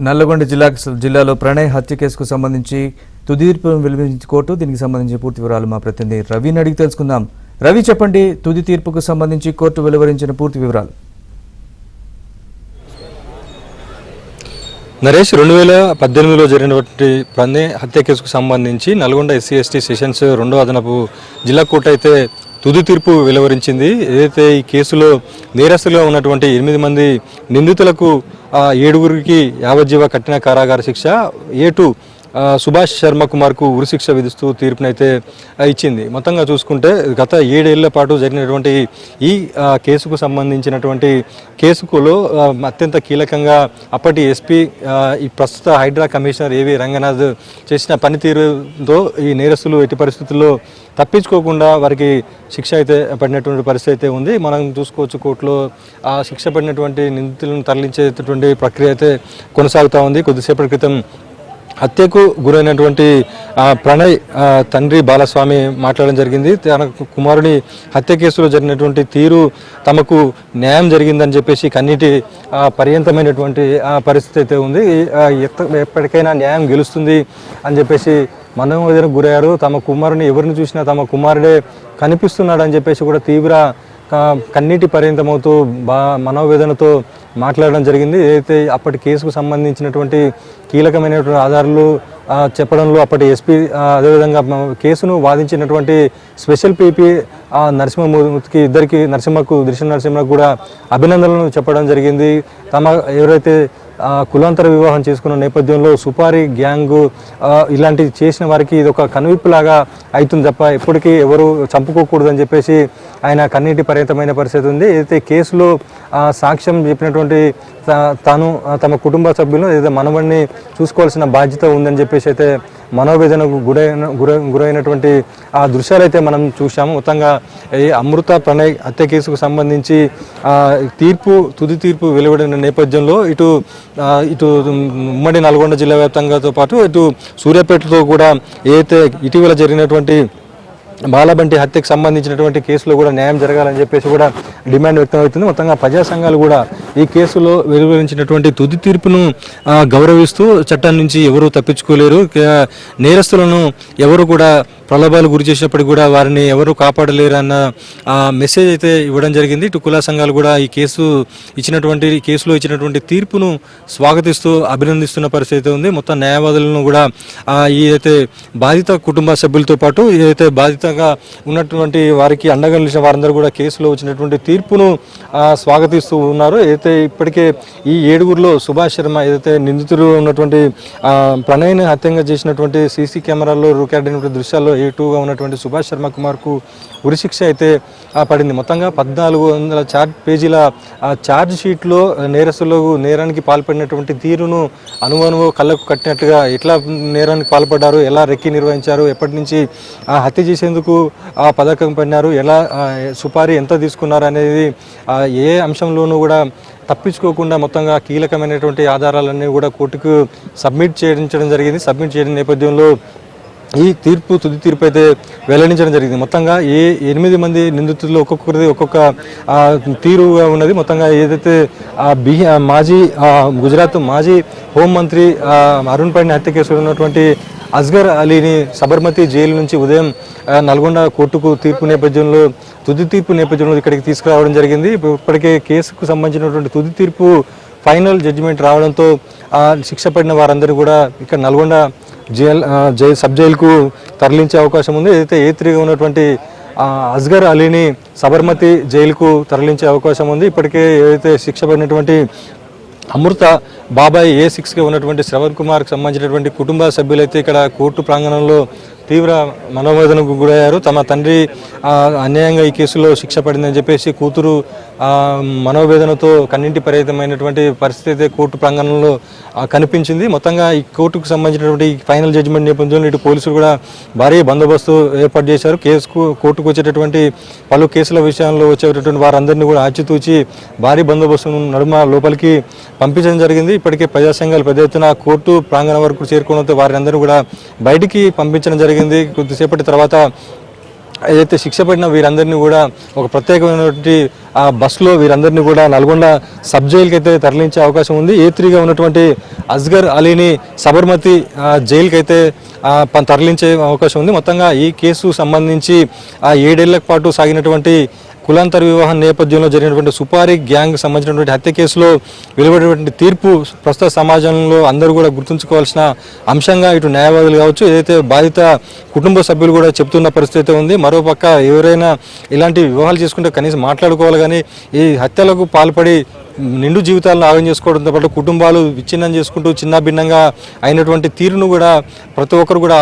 నల్లగొండ జిల్లాలో ప్రణయ్ హత్య కేసుకు సంబంధించి తుది తీర్పును వెలువరించిన కోర్టు. దీనికి సంబంధించి పూర్తి వివరాలు మా ప్రతినిధి రవిని అడిగి తెలుసుకుందాం. రవి, చెప్పండి, తుది తీర్పుకు సంబంధించి కోర్టు వెలువరించిన పూర్తి వివరాలు. నరేష్, 2018లో జరిగినటువంటి ప్రణయ్ హత్య కేసుకు సంబంధించి నల్గొండ SC/ST సెషన్స్ 2వ అదనపు జిల్లా కోర్టు అయితే తుది తీర్పు వెలువరించింది. ఏదైతే ఈ కేసులో నేరస్తులుగా ఉన్నటువంటి 8 మంది నిందితులకు 7గురికి యావజ్జీవ కఠిన కారాగార శిక్ష, A2 సుభాష్ శర్మ కుమార్కు ఉరిశిక్ష విధిస్తూ తీర్పునైతే ఇచ్చింది. మొత్తంగా చూసుకుంటే గత 7 ఏళ్ల పాటు జరిగినటువంటి ఈ కేసుకు సంబంధించినటువంటి కేసులో అత్యంత కీలకంగా అప్పటి SP, ఈ ప్రస్తుత హైడ్రా కమిషనర్ AV రంగనాథ్ చేసిన పనితీరుతో ఈ నేరస్తులు ఎట్టి పరిస్థితుల్లో తప్పించుకోకుండా వారికి శిక్ష అయితే పడినటువంటి పరిస్థితి అయితే ఉంది. మనం చూసుకోవచ్చు, కోర్టులో ఆ శిక్ష పడినటువంటి నిందితులను తరలించేటటువంటి ప్రక్రియ అయితే కొనసాగుతూ ఉంది. కొద్దిసేపటి క్రితం హత్యకు గురైనటువంటి ప్రణయ్ తండ్రి బాలస్వామి మాట్లాడడం జరిగింది. తన కుమారుని హత్య కేసులో జరిగినటువంటి తీరు తమకు న్యాయం జరిగిందని చెప్పేసి కన్నీటి పర్యంతమైనటువంటి పరిస్థితి అయితే ఉంది. ఎప్పటికైనా న్యాయం గెలుస్తుంది అని చెప్పేసి మనోవేదనకు గురయ్యారు. తమ కుమారుని ఎవరిని చూసినా తమ కుమారుడే కనిపిస్తున్నాడని చెప్పేసి కూడా తీవ్ర కన్నీటి పర్యంతమవుతూ మనోవేదనతో మాట్లాడడం జరిగింది. ఏదైతే అప్పటి కేసుకు సంబంధించినటువంటి కీలకమైనటువంటి ఆధారాలు చెప్పడంలో అప్పటి SP, అదేవిధంగా కేసును వాదించినటువంటి స్పెషల్ PP నరసింహమూర్తికి, నరసింహకు కూడా అభినందనలు చెప్పడం జరిగింది. తమ ఎవరైతే కులాంతర వివాహం చేసుకున్న నేపథ్యంలో సుపారీ గ్యాంగు ఇలాంటివి చేసిన వారికి ఇది ఒక కనువిప్పులాగా అవుతుంది తప్ప ఎప్పటికీ ఎవరు చంపుకోకూడదని చెప్పేసి ఆయన కన్నీటి పర్యంతమైన పరిస్థితి ఉంది. ఏదైతే కేసులో సాక్ష్యం చెప్పినటువంటి తాను తమ కుటుంబ సభ్యులను ఏదైతే మనవడిని చూసుకోవాల్సిన బాధ్యత ఉందని చెప్పేసి అయితే మనోవేదనకు గురైనటువంటి ఆ దృశ్యాలు అయితే మనం చూసాము. మొత్తంగా ఈ అమృత ప్రణయ్ హత్య కేసుకు సంబంధించి తుది తీర్పు వెలువడిన నేపథ్యంలో ఇటు ఉమ్మడి నల్గొండ జిల్లా వ్యాప్తంగాతో పాటు ఇటు సూర్యాపేటతో కూడా ఏదైతే ఇటీవల జరిగినటువంటి బాలబంటి హత్యకు సంబంధించినటువంటి కేసులో కూడా న్యాయం జరగాలని చెప్పేసి కూడా డిమాండ్ వ్యక్తమవుతుంది. మొత్తంగా ప్రజా సంఘాలు కూడా ఈ కేసులో వెలువరించినటువంటి తుది తీర్పును గౌరవిస్తూ చట్టం నుంచి ఎవరు తప్పించుకోలేరు, నేరస్తులను ఎవరు కూడా ప్రలోభాలు గురి చేసినప్పటికీ కూడా వారిని ఎవరు కాపాడలేరు అన్న మెసేజ్ అయితే ఇవ్వడం జరిగింది. ఇటు కుల సంఘాలు కూడా ఈ కేసులో ఇచ్చినటువంటి తీర్పును స్వాగతిస్తూ అభినందిస్తున్న పరిస్థితి ఉంది. మొత్తం న్యాయవాదులను కూడా ఏదైతే బాధిత కుటుంబ సభ్యులతో పాటు ఏదైతే బాధితంగా ఉన్నటువంటి వారికి అండగా నిలిచిన వారందరూ కూడా కేసులో వచ్చినటువంటి తీర్పును స్వాగతిస్తూ ఉన్నారు. ఏదైతే ఇప్పటికే ఈ 7గురిలో సుభాష్ శర్మ ఏదైతే నిందితులు ఉన్నటువంటి ప్రణయ్ని హత్యంగా చేసినటువంటి CC కెమెరాల్లో రికార్డ్ అయినటువంటి దృశ్యాల్లో A2గా ఉన్నటువంటి సుభాష్ శర్మ కుమార్కు ఉరిశిక్ష అయితే పడింది. మొత్తంగా 1400 పేజీల ఛార్జ్ షీట్లో నేరస్తులకు నేరానికి పాల్పడినటువంటి తీరును అనుమానము కళ్ళకు కట్టినట్టుగా ఎట్లా నేరానికి పాల్పడ్డారు, ఎలా రెక్కి నిర్వహించారు, ఎప్పటి నుంచి హత్య చేసేందుకు పథకం పడినారు, ఎలా సుపారీ ఎంత తీసుకున్నారు అనేది ఏ అంశంలోనూ కూడా తప్పించుకోకుండా మొత్తంగా కీలకమైనటువంటి ఆధారాలన్నీ కూడా కోర్టుకు సబ్మిట్ చేయించడం జరిగింది. సబ్మిట్ చేయడం నేపథ్యంలో ఈ తుది తీర్పు అయితే వెల్లడించడం జరిగింది. మొత్తంగా 8 మంది నిందితుల్లో ఒక్కొక్కరిది ఒక్కొక్క తీరుగా ఉన్నది. మొత్తంగా ఏదైతే గుజరాత్ మాజీ హోంమంత్రి అరుణ్ పైన హత్య కేసులో ఉన్నటువంటి అస్గర్ అలీని సబర్మతి జైలు నుంచి ఉదయం నల్గొండ కోర్టుకు తుది తీర్పు నేపథ్యంలో ఇక్కడికి తీసుకురావడం జరిగింది. ఇప్పటికే కేసుకు సంబంధించినటువంటి తుది తీర్పు ఫైనల్ జడ్జిమెంట్ రావడంతో శిక్ష పడిన వారందరూ కూడా ఇక్కడ నల్గొండ సబ్ జైలుకు తరలించే అవకాశం ఉంది. ఏదైతే A3గా ఉన్నటువంటి అస్గర్ అలీని సబర్మతి జైలుకు తరలించే అవకాశం ఉంది. ఇప్పటికే ఏదైతే శిక్ష పడినటువంటి అమృత బాబాయ్ A6గా ఉన్నటువంటి శ్రవణ్ కుమార్కి సంబంధించినటువంటి కుటుంబ సభ్యులైతే ఇక్కడ కోర్టు ప్రాంగణంలో తీవ్ర మనోవేదనకు గురయ్యారు. తమ తండ్రి అన్యాయంగా ఈ కేసులో శిక్ష పడిందని చెప్పేసి కూతురు మనోవేదనతో కన్నింటి పర్యంతమైనటువంటి పరిస్థితి అయితే కోర్టు ప్రాంగణంలో కనిపించింది. మొత్తంగా ఈ కోర్టుకు సంబంధించినటువంటి ఫైనల్ జడ్జిమెంట్ నేపథ్యంలో ఇటు పోలీసులు కూడా భారీ బందోబస్తు ఏర్పాటు చేశారు. కోర్టుకు వచ్చేటటువంటి పలు కేసుల విషయంలో వచ్చేటటువంటి వారందరినీ కూడా ఆచితూచి భారీ బందోబస్తు నడుమ లోపలికి పంపించడం జరిగింది. ఇప్పటికే ప్రజా సంఘాలు పెద్ద ఎత్తున కోర్టు ప్రాంగణం వరకు చేరుకోవడంతో వారందరూ కూడా బయటికి పంపించడం జరిగింది. కొద్దిసేపటి తర్వాత ఏదైతే శిక్ష పడిన వీరందరినీ కూడా ఒక ప్రత్యేకమైనటువంటి ఆ బస్సులో వీరందరినీ కూడా నల్గొండ సబ్ జైలుకి అయితే తరలించే అవకాశం ఉంది. A3గా ఉన్నటువంటి అస్గర్ అలీని సబర్మతి జైలుకి అయితే తరలించే అవకాశం ఉంది. మొత్తంగా ఈ కేసు సంబంధించి 7 ఏళ్ల పాటు సాగినటువంటి కులాంతర వివాహం నేపథ్యంలో జరిగినటువంటి సుపారీ గ్యాంగ్ సంబంధించినటువంటి హత్య కేసులో వెలువడినటువంటి తీర్పు ప్రస్తుత సమాజంలో అందరూ కూడా గుర్తుంచుకోవాల్సిన అంశంగా ఇటు న్యాయవాదులు కావచ్చు, ఏదైతే బాధిత కుటుంబ సభ్యులు కూడా చెప్తున్న పరిస్థితి ఉంది. మరోపక్క ఎవరైనా ఇలాంటి వివాహాలు చేసుకుంటే కనీసం మాట్లాడుకోవాలి, కానీ ఈ హత్యలకు పాల్పడి నిండు జీవితాలను ఆగం చేసుకోవడంతో పాటు కుటుంబాలు విచ్ఛిన్నం చేసుకుంటూ చిన్న భిన్నంగా అయినటువంటి తీరును కూడా ప్రతి ఒక్కరు కూడా